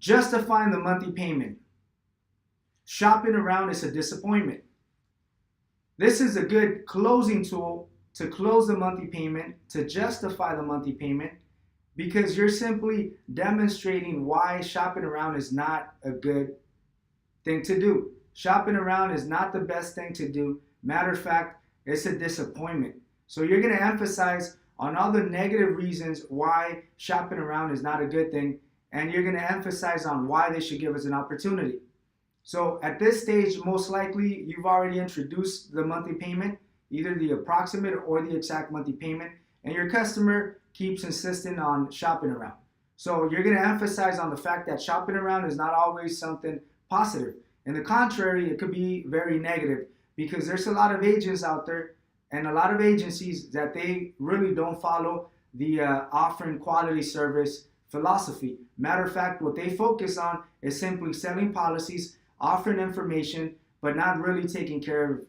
Justifying the monthly payment. Shopping around is a disappointment. This is a good closing tool to close the monthly payment, to justify the monthly payment, because you're simply demonstrating why shopping around is not a good thing to do. Shopping around is not the best thing to do. Matter of fact, it's a disappointment. So you're going to emphasize on all the negative reasons why shopping around is not a good thing, and you're going to emphasize on why they should give us an opportunity. So at this stage, most likely you've already introduced the monthly payment, either the approximate or the exact monthly payment, and your customer keeps insisting on shopping around. So you're going to emphasize on the fact that shopping around is not always something positive. In the contrary, it could be very negative, because there's a lot of agents out there and a lot of agencies that they really don't follow the offering quality service philosophy. Matter of fact, what they focus on is simply selling policies, offering information, but not really taking care of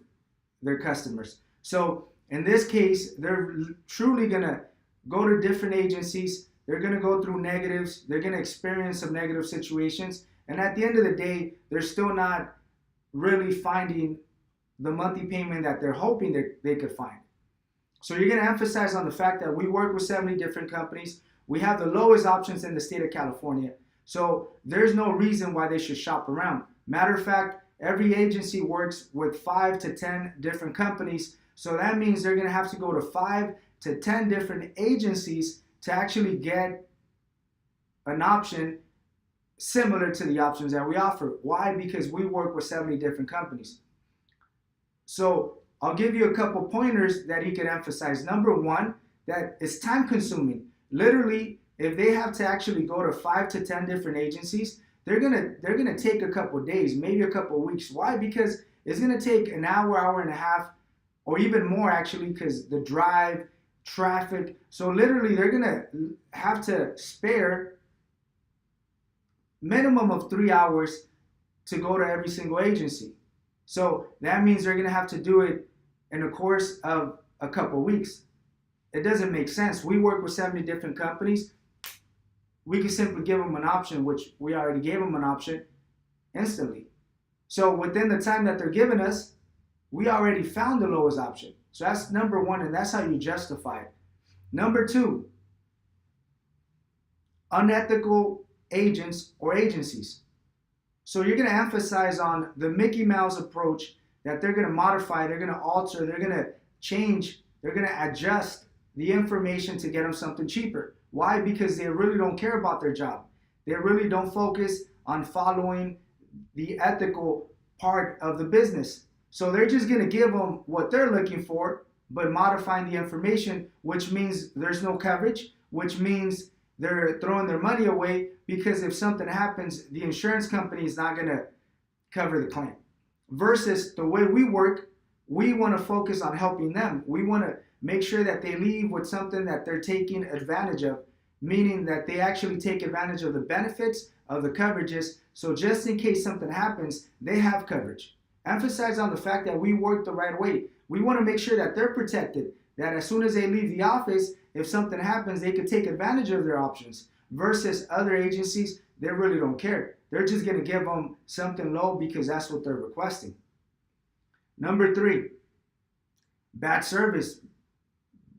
their customers. So in this case, they're truly going to go to different agencies. They're going to go through negatives. They're going to experience some negative situations. And at the end of the day, they're still not really finding the monthly payment that they're hoping that they could find. So you're going to emphasize on the fact that we work with 70 different companies. We have the lowest options in the state of California. So there's no reason why they should shop around. Matter of fact, every agency works with 5 to 10 different companies. So that means they're going to have to go to 5 to 10 different agencies to actually get an option similar to the options that we offer. Why? Because we work with 70 different companies. So I'll give you a couple pointers that he could emphasize. Number one, that it's time consuming. Literally, if they have to actually go to 5 to 10 different agencies, they're gonna take a couple of days, maybe a couple of weeks. Why? Because it's gonna take an hour, hour and a half, or even more actually, because the drive, traffic. So literally, they're gonna have to spare minimum of 3 hours to go to every single agency. So that means they're gonna have to do it in the course of a couple of weeks. It doesn't make sense. We work with 70 different companies. We can simply give them an option, which we already gave them an option instantly. So within the time that they're giving us, we already found the lowest option. So that's number one, and that's how you justify it. Number two, unethical agents or agencies. So you're going to emphasize on the Mickey Mouse approach, that they're going to modify, they're going to alter, they're going to change, they're going to adjust the information to get them something cheaper. Why? Because they really don't care about their job. They really don't focus on following the ethical part of the business. So they're just going to give them what they're looking for, but modifying the information, which means there's no coverage, which means they're throwing their money away, because if something happens, the insurance company is not going to cover the claim. Versus the way we work, we want to focus on helping them. We want to make sure that they leave with something that they're taking advantage of, meaning that they actually take advantage of the benefits of the coverages. So just in case something happens, they have coverage. Emphasize on the fact that we work the right way. We want to make sure that they're protected, that as soon as they leave the office, if something happens, they could take advantage of their options. Versus other agencies, they really don't care. They're just going to give them something low because that's what they're requesting. Number three, bad service,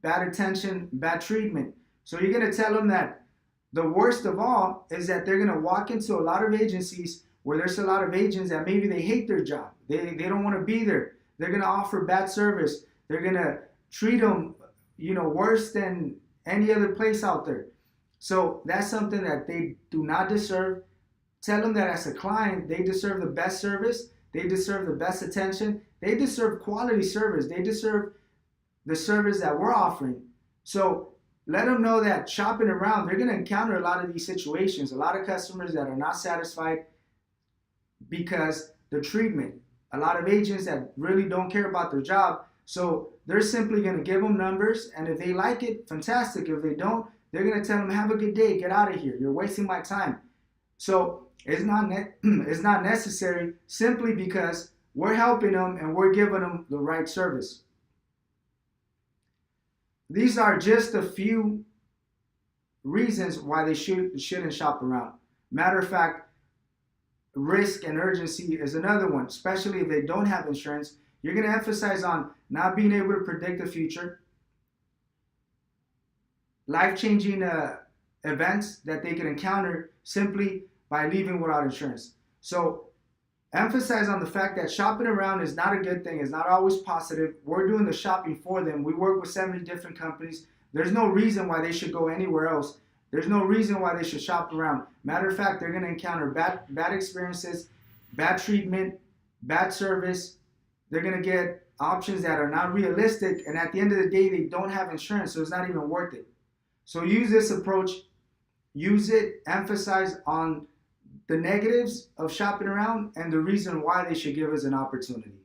bad attention, bad treatment. So you're going to tell them that the worst of all is that they're going to walk into a lot of agencies where there's a lot of agents that maybe they hate their job. They don't want to be there. They're going to offer bad service. They're going to treat them, worse than any other place out there. So that's something that they do not deserve. Tell them that as a client, they deserve the best service. They deserve the best attention. They deserve quality service. They deserve the service that we're offering. So let them know that shopping around, they're going to encounter a lot of these situations, a lot of customers that are not satisfied because the treatment, a lot of agents that really don't care about their job. So they're simply going to give them numbers, and if they like it, fantastic. If they don't, they're going to tell them, have a good day, get out of here. You're wasting my time. So it's not necessary, simply because we're helping them and we're giving them the right service. These are just a few reasons why they shouldn't shop around. Matter of fact, risk and urgency is another one, especially if they don't have insurance. You're going to emphasize on not being able to predict the future, life-changing events that they can encounter simply by leaving without insurance. So emphasize on the fact that shopping around is not a good thing. It's not always positive. We're doing the shopping for them. We work with 70 different companies. There's no reason why they should go anywhere else. There's no reason why they should shop around. Matter of fact, they're going to encounter bad experiences, bad treatment, bad service. They're going to get options that are not realistic. And at the end of the day, they don't have insurance, so it's not even worth it. So use this approach. Use it. Emphasize on the negatives of shopping around and the reason why they should give us an opportunity.